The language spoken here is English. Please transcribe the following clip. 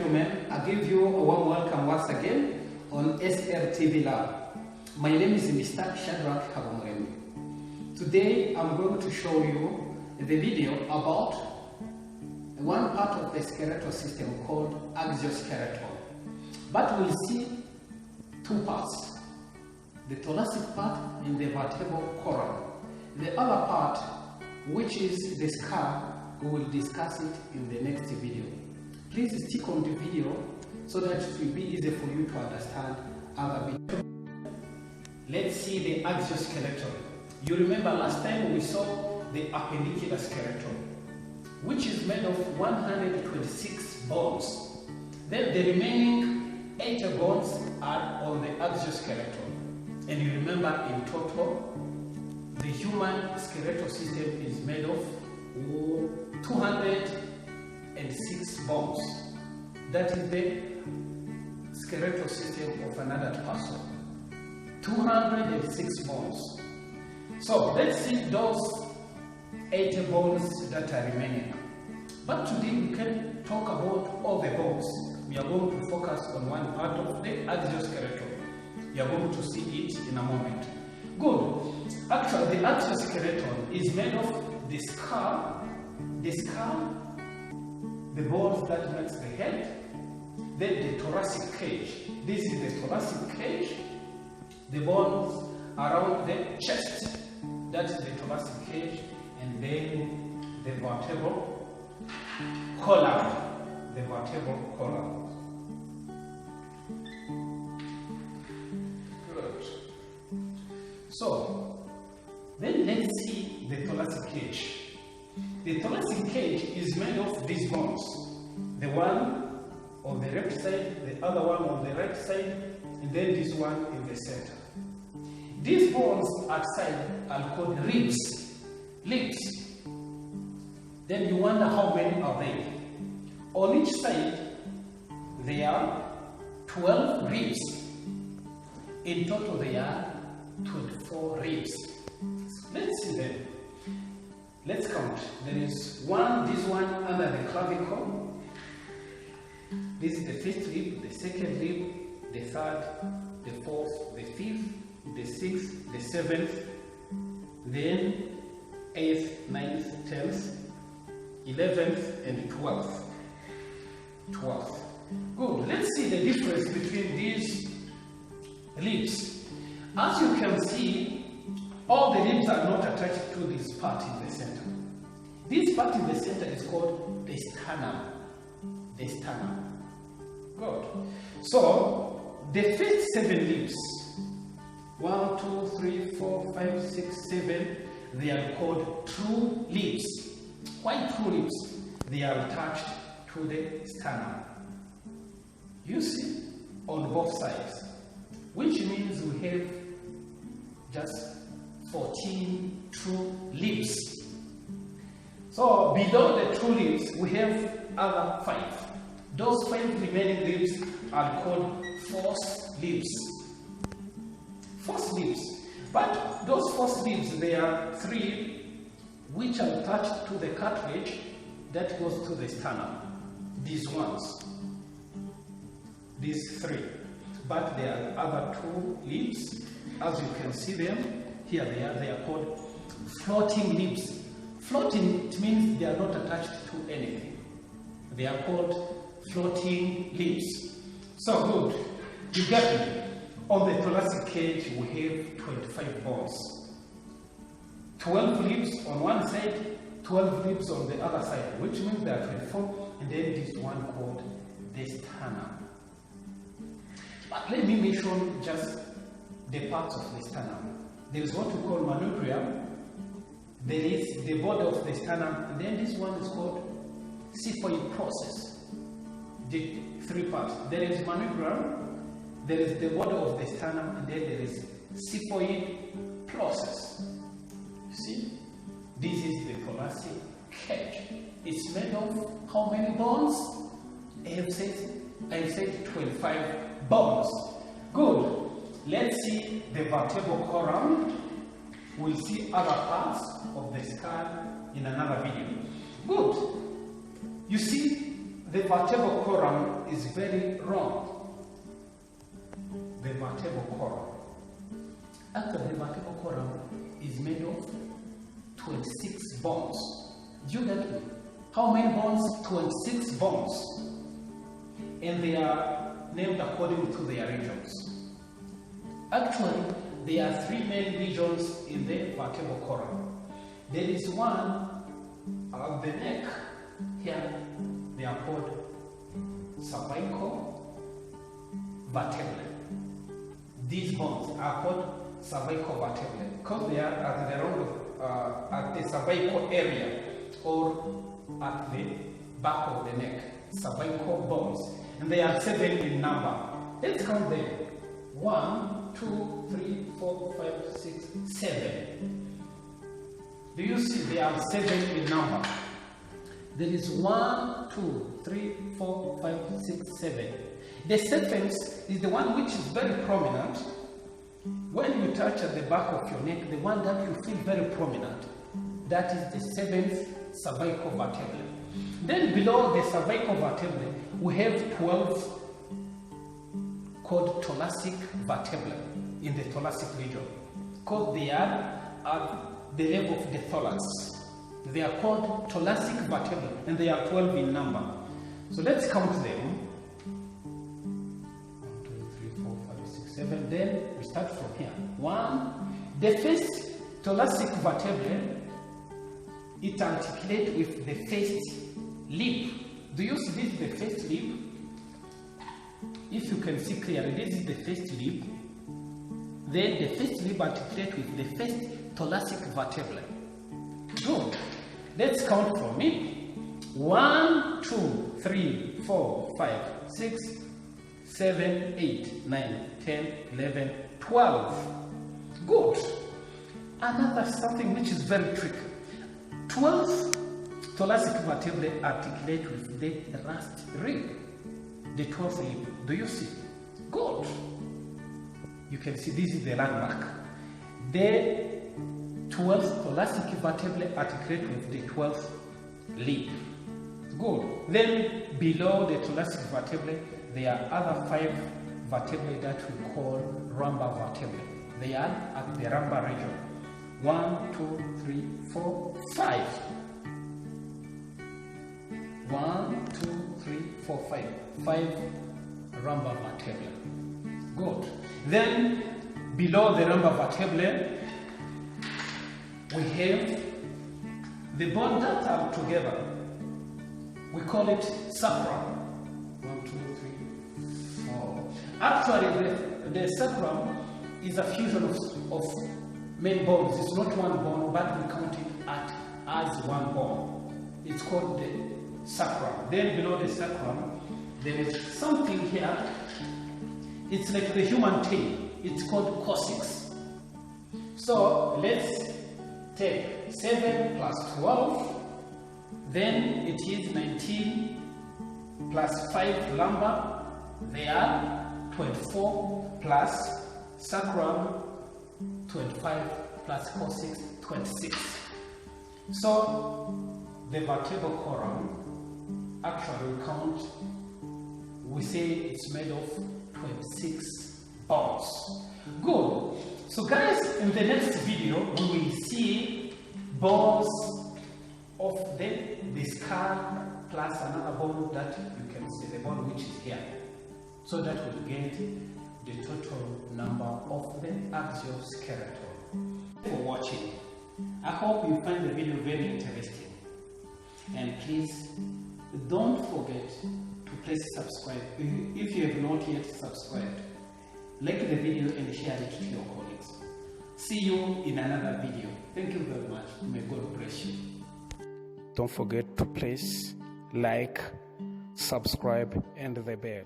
gentlemen, I give you a warm welcome once again on SRTV Lab. My name is Mr. Shadrach Habamuremi. Today I'm going to show you the video about one part of the skeletal system called exoskeleton. But we'll see two parts, the thoracic part and the vertebral column. The other part, which is the skull, we will discuss it in the next video. Please stick on the video so that it will be easy for you to understand other bits. Let's see the exoskeleton. You remember last time we saw the appendicular skeleton, which is made of 126 bones. Then the remaining 80 bones are on the exoskeleton. And you remember in total, the human skeletal system is made of 206 bones. That is the skeletal system of an adult person. 206 bones. So let's see those 80 bones that are remaining. But today we can talk about all the bones. We are going to focus on one part of the exoskeleton. You are going to see it in a moment. Good. Actually, the exoskeleton is made of the skull, the bones that makes the head, then the thoracic cage. This is the thoracic cage, the bones around the chest, that's the thoracic cage, and then the vertebral column, Good. So, then let's see the thoracic cage. The thoracic cage is made of these bones. The one on the left side, the other one on the right side, and then this one in the center. These bones outside are called ribs. Then you wonder how many are they. On each side, there are 12 ribs. In total, there are 24 ribs. Let's see them. Let's count. There is this one under the clavicle. This is the first rib, the second rib, the third, the fourth, the fifth, the sixth, the seventh, then 8th, 9th, 10th, 11th, and 12th. Good. Let's see the difference between these ribs. As you can see, all the ribs are not attached to this part in the center. This part in the center is called the sternum. Good. So, the first 7 ribs, 1, 2, 3, 4, 5, 6, 7, they are called true ribs. Why true ribs? They are attached to the sternum. You see, on both sides, which means we have just 14 true ribs. So below the true ribs, we have other 5. Those 5 remaining ribs are called false ribs. But those false ribs, there are 3 which are attached to the cartilage that goes to the sternum. These ones. These 3. But there are other 2 ribs. As you can see them, here they are called floating ribs. Floating, it means they are not attached to anything. They are called floating ribs. So good, you get me. On the thoracic cage, we have 25 bones. 12 ribs on one side, 12 ribs on the other side, which means there are 24, and then this one called the sternum. But let me mention just the parts of the sternum. There is what we call manubrium. There is the body of the sternum, and then this one is called xiphoid process. The 3 parts. There is manubrium, there is the body of the sternum, and then there is xiphoid process. You see? This is the thoracic cage. It's made of how many bones? I have said 25 bones. Good. Let's see the vertebral column. We'll see other parts of the skull in another video. Good. You see, the vertebral column is very long. The vertebral column. Actually, the vertebral column is made of 26 bones. Do you get me? How many bones? 26 bones. And they are named according to their regions. Actually, there are three main regions in the vertebral column. There is one of the neck. Here, they are called cervical vertebrae. These bones are called cervical vertebrae because they are at the round at the cervical area or at the back of the neck. Cervical bones, and they are 7 in number. Let's count them. 1, 2, 3, 4, 5, 6, 7. Do you see they are 7 in number? There is 1, 2, 3, 4, 5, 6, 7. The 7th is the one which is very prominent. When you touch at the back of your neck, the one that you feel very prominent, that is the 7th cervical vertebrae. Then below the cervical vertebrae, we have 12 called thoracic vertebrae in the thoracic region, because they are at the level of the thorax. They are called thoracic vertebrae, and they are 12 in number. So let's count them. 1, 2, 3, 4, 5, 6, 7. Then we start from here. 1. The first thoracic vertebrae, it articulates with the first lip. Do you see this is the first lip? If you can see clearly, this is the first lip. Then the first lip articulates with the first thoracic vertebrae. Good. Let's count from it. 1, 2, 3, 4, 5, 6, 7, 8, 9, 10, 11, 12. Good. Another something which is very tricky. 12 thoracic vertebrae articulate with the last rib, the 12th rib. Do you see? Good. You can see this is the landmark. The 12th thoracic vertebrae articulate with the 12th rib. Good. Then below the thoracic vertebrae, there are other 5 vertebrae that we call lumbar vertebrae. They are at the lumbar region. 1, 2, 3, 4, 5. 1, 2, 3, 4, 5. 5 lumbar vertebrae. Good. Then below the lumbar vertebrae, we have the bone that are together. We call it sacrum. 1, 2, 3, 4. Actually, the sacrum is a fusion of main bones. It's not one bone, but we count it as one bone. It's called the sacrum. Then below the sacrum, there is something here. It's like the human tail. It's called coccyx. So let's take 7 plus 12. Then it is 19 plus 5 lumbar. They are 24 plus sacrum, 25 plus coccyx, 26. So the vertebral column, actually we count, we say it's made of 26 bones. Good. So guys, in the next video we will see bones of the skull plus another bone that you can see, the bone which is here. So that will get the total number of the axial skeleton. For watching. I hope you find the video very interesting. And please don't forget to press subscribe if you have not yet subscribed. Like the video and share it to your colleagues. See you in another video. Thank you very much. May God bless you. Don't forget to press like, subscribe and the bell.